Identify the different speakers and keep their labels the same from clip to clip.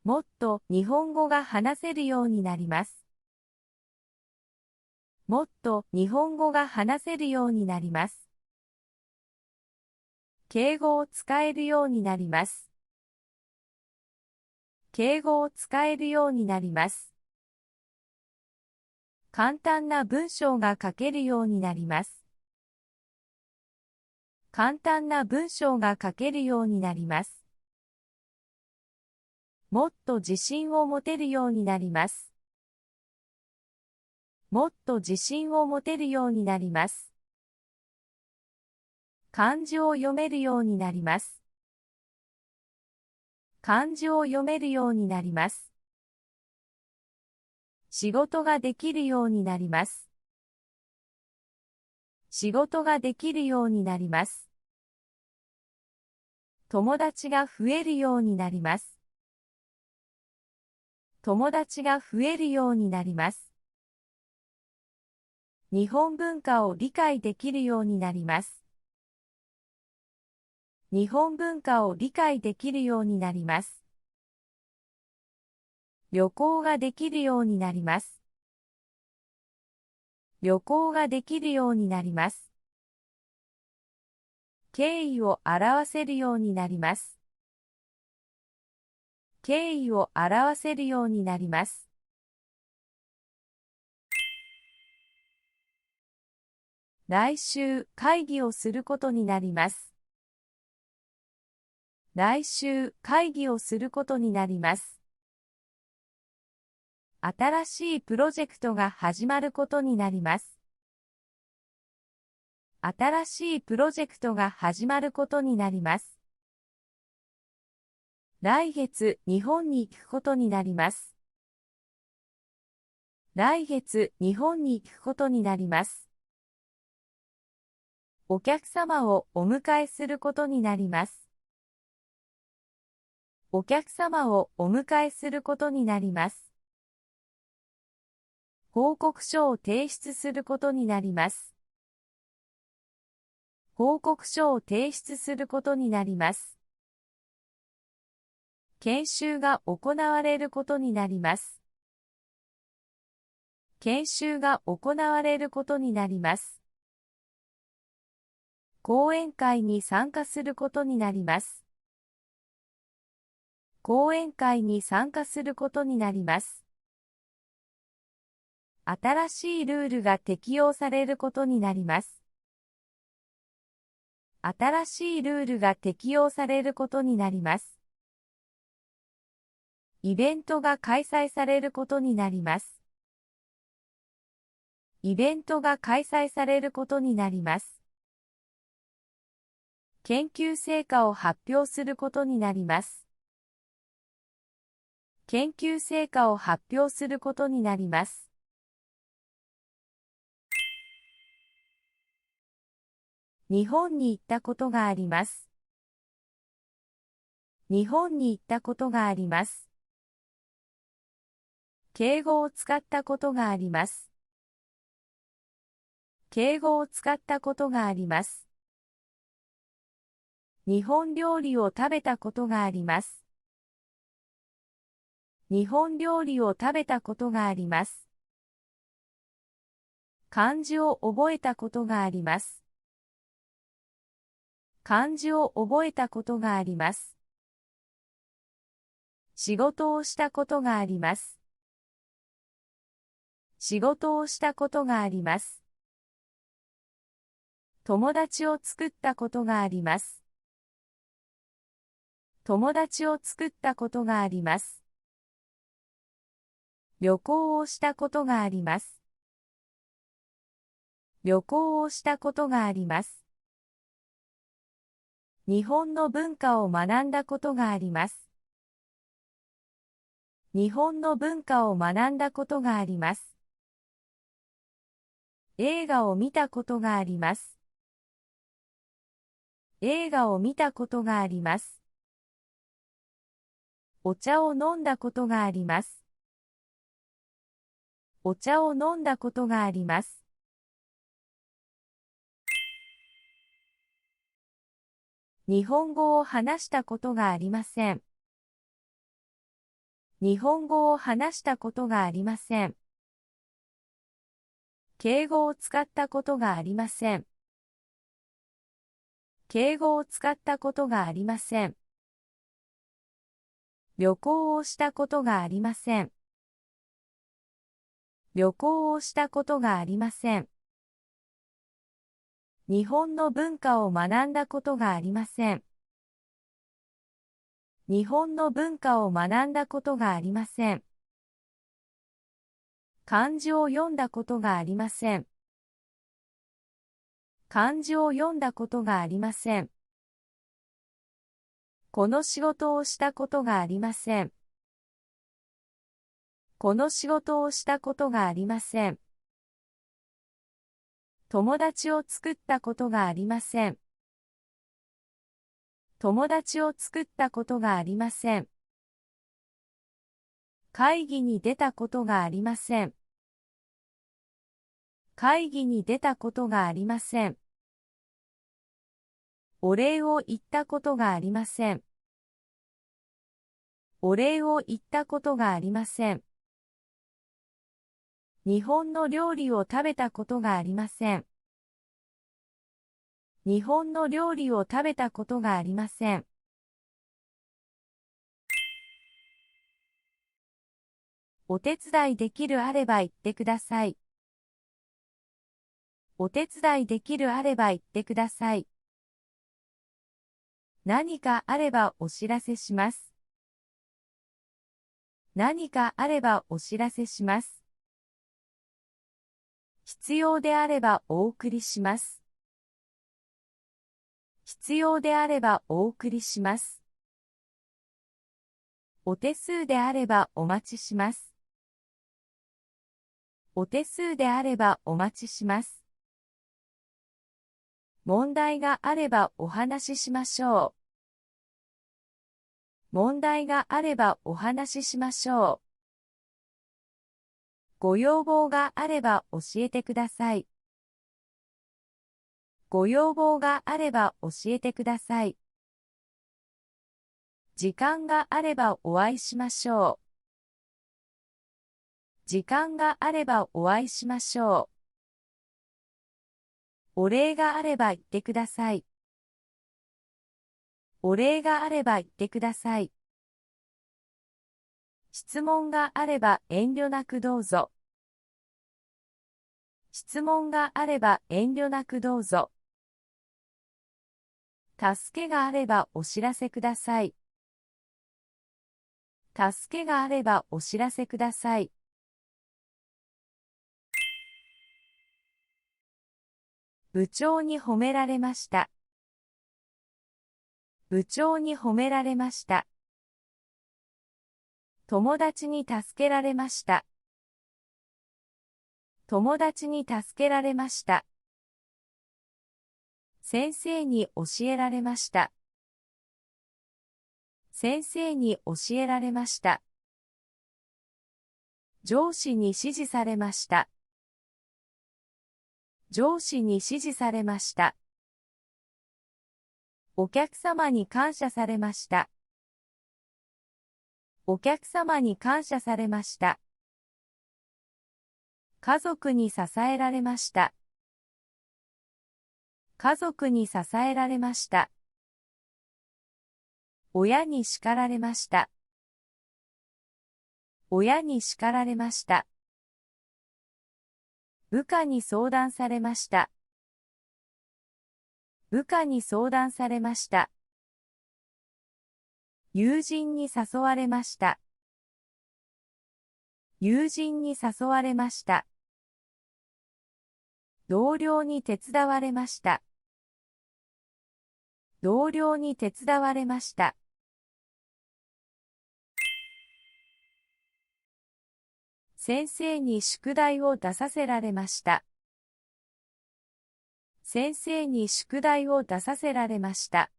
Speaker 1: もっと日本語が話せるようになります。もっと日本語が話せるようになります。敬語を使えるようになります。敬語を使えるようになります。簡単な文章が書けるようになります。簡単な文章が書けるようになります。もっと自信を持てるようになります。もっと自信を持てるようになります。漢字を読めるようになります。漢字を読めるようになります。仕事ができるようになります。仕事ができるようになります。友達が増えるようになります。友達が増えるようになります。日本文化を理解できるようになります。日本文化を理解できるようになります。旅行ができるようになります。旅行ができるようになります。敬意を表せるようになります。敬意を表せるようになります。来週会議をすることになります。来週会議をすることになります。新しいプロジェクトが始まることになります。新しいプロジェクトが始まることになります。来月日本に行くことになります。来月日本に行くことになります。お客様をお迎えすることになります。お客様をお迎えすることになります。報告書を提出することになります。報告書を提出することになります。研修が行われることになります。研修が行われることになります。講演会に参加することになります。講演会に参加することになります。新しいルールが適用されることになります。新しいルールが適用されることになります。イベントが開催されることになります。イベントが開催されることになります。研究成果を発表することになります。研究成果を発表することになります。日本に行ったことがあります。日本に行ったことがあります。敬語を使ったことがあります。敬語を使ったことがあります。日本料理を食べたことがあります。日本料理を食べたことがあります。漢字を覚えたことがあります。漢字を覚えたことがあります。仕事をしたことがあります。仕事をしたことがあります。友達を作ったことがあります。友達を作ったことがあります。旅行をしたことがあります。旅行をしたことがあります。日本の文化を学んだことがあります。日本の文化を学んだことがあります。映画を見たことがあります。映画を見たことがあります。お茶を飲んだことがあります。お茶を飲んだことがあります。日本語を話したことがありません。日本語を話したことがありません。敬語を使ったことがありません。敬語を使ったことがありません。旅行をしたことがありません。旅行をしたことがありません。日本の文化を学んだことがありません。日本の文化を学んだことがありません。漢字を読んだことがありません。漢字を読んだことがありません。この仕事をしたことがありません。この仕事をしたことがありません。友達を作ったことがありません。友達を作ったことがありません。会議に出たことがありません。会議に出たことがありません。お礼を言ったことがありません。お礼を言ったことがありません。日本の料理を食べたことがありません。日本の料理を食べたことがありません。お手伝いできるあれば言ってください。お手伝いできるあれば言ってください。何かあればお知らせします。何かあればお知らせします。必要であればお送りします。必要であればお送りします。お手数であればお待ちします。お手数であればお待ちします。問題があればお話ししましょう。問題があればお話ししましょう。ご要望があれば教えてください。ご要望があれば教えてください。時間があればお会いしましょう。時間があればお会いしましょう。お礼があれば言ってください。お礼があれば言ってください。質問があれば遠慮なくどうぞ。質問があれば遠慮なくどうぞ。助けがあればお知らせください。助けがあればお知らせください。部長に褒められました。部長に褒められました。友達に助けられました。友達に助けられました。先生に教えられました。先生に教えられました。上司に指示されました。上司に指示されました。お客様に感謝されました。お客様に感謝されました。家族に支えられました。家族に支えられました。親に叱られました。親に叱られました。部下に相談されました。部下に相談されました。友人に誘われました。友人に誘われました。同僚に手伝われました。同僚に手伝われました。先生に宿題を出させられました。先生に宿題を出させられました。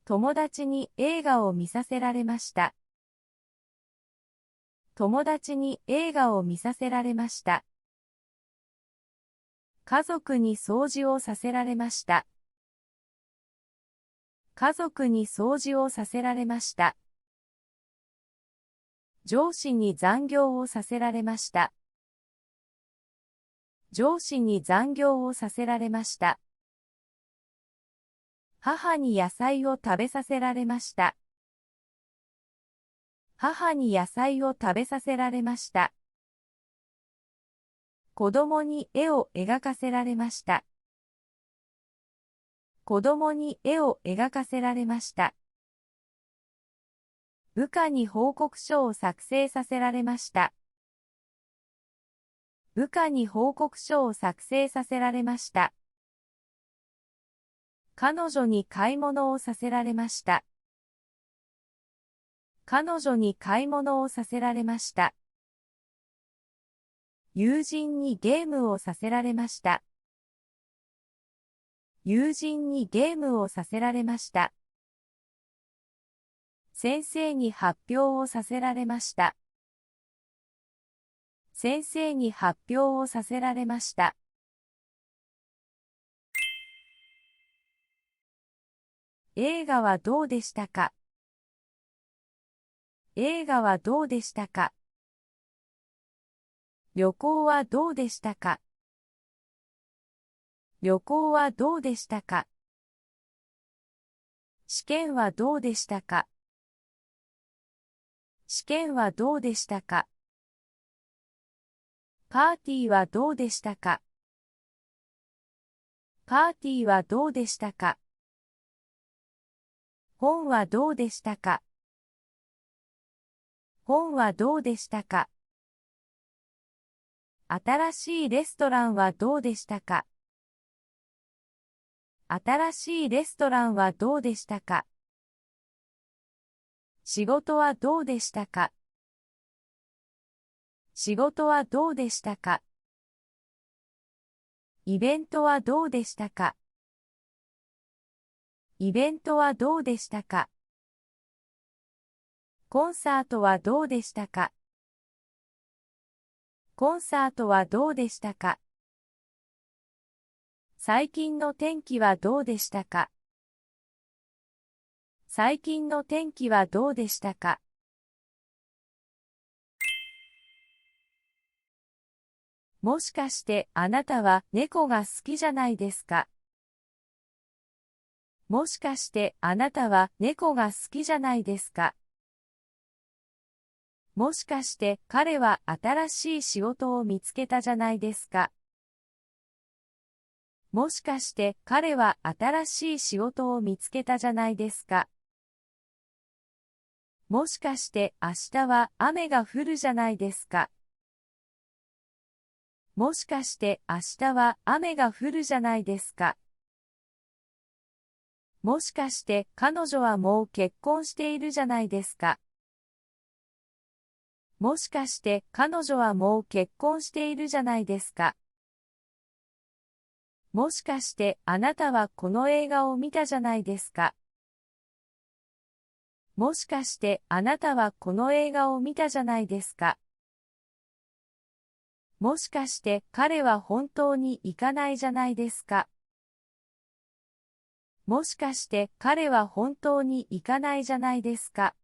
Speaker 1: 友達に映画を見させられました。友達に映画を見させられました。家族に掃除をさせられました。家族に掃除をさせられました。上司に残業をさせられました。上司に残業をさせられました。母に野菜を食べさせられました。母に野菜を食べさせられました。子供に絵を描かせられました。子供に絵を描かせられました。部下に報告書を作成させられました。部下に報告書を作成させられました。彼女に買い物をさせられました。彼女に買い物をさせられました。友人にゲームをさせられました。友人にゲームをさせられました。先生に発表をさせられました。先生に発表をさせられました。映画はどうでしたか？映画はどうでしたか？旅行はどうでしたか？旅行はどうでしたか？試験はどうでしたか？試験はどうでしたか？パーティーはどうでしたか？パーティーはどうでしたか？本はどうでしたか？本はどうでしたか？新しいレストランはどうでしたか？新しいレストランはどうでしたか？仕事はどうでしたか？仕事はどうでしたか？イベントはどうでしたか？イベントはどうでしたか？コンサートはどうでしたか？コンサートはどうでしたか？最近の天気はどうでしたか？最近の天気はどうでしたか？もしかしてあなたは猫が好きじゃないですか？もしかしてあなたは猫が好きじゃないですか？もしかして彼は新しい仕事を見つけたじゃないですか？もしかして彼は新しい仕事を見つけたじゃないですか？もしかして明日は雨が降るじゃないですか？もしかして明日は雨が降るじゃないですか？もしかして彼女はもう結婚しているじゃないですか？もしかして彼女はもう結婚しているじゃないですか？もしかしてあなたはこの映画を見たじゃないですか？もしかしてあなたはこの映画を見たじゃないですか？もしかして彼は本当に行かないじゃないですか？もしかして彼は本当に行かないじゃないですか？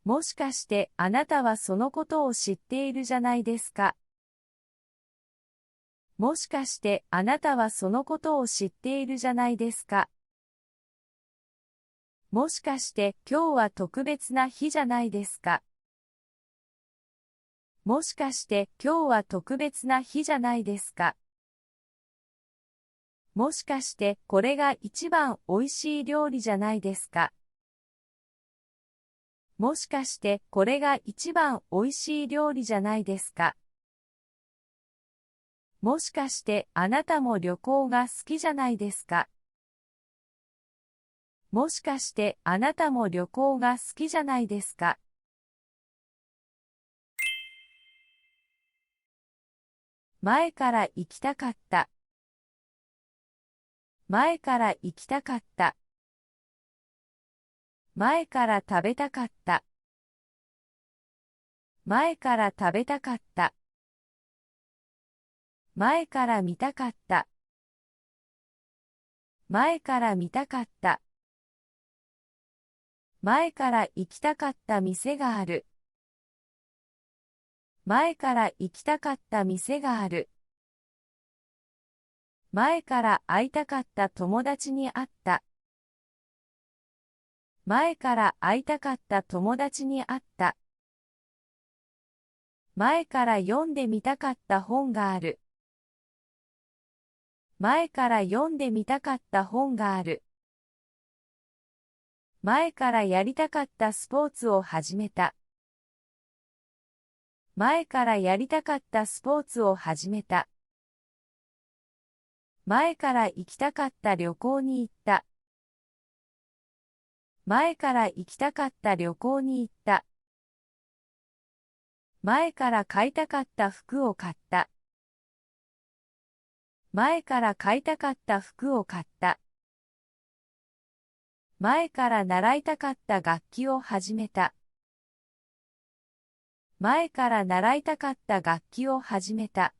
Speaker 1: もしかしてあなたはそのことを知っているじゃないですか？もしかしてあなたはそのことを知っているじゃないですか？もしかして今日は特別な日じゃないですか？もしかして今日は特別な日じゃないですか？もしかしてこれが一番おいしい料理じゃないですか？もしかしてこれが一番おいしい料理じゃないですか？もしかしてあなたも旅行が好きじゃないですか？もしかしてあなたも旅行が好きじゃないですか？前から行きたかった。前から行きたかった。前から食べたかった。前から食べたかった。前から見たかった。前から見たかった。前から行きたかった店がある。前から行きたかった店がある。前から会いたかった友達に会った。前から会いたかった友達に会った。前から読んでみたかった本がある。前から読んでみたかった本がある。前からやりたかったスポーツを始めた。前からやりたかったスポーツを始めた。前から行きたかった旅行に行った。前から行きたかった旅行に行った。前から買いたかった服を買った。前から買いたかった服を買った。前から習いたかった楽器を始めた。前から習いたかった楽器を始めた。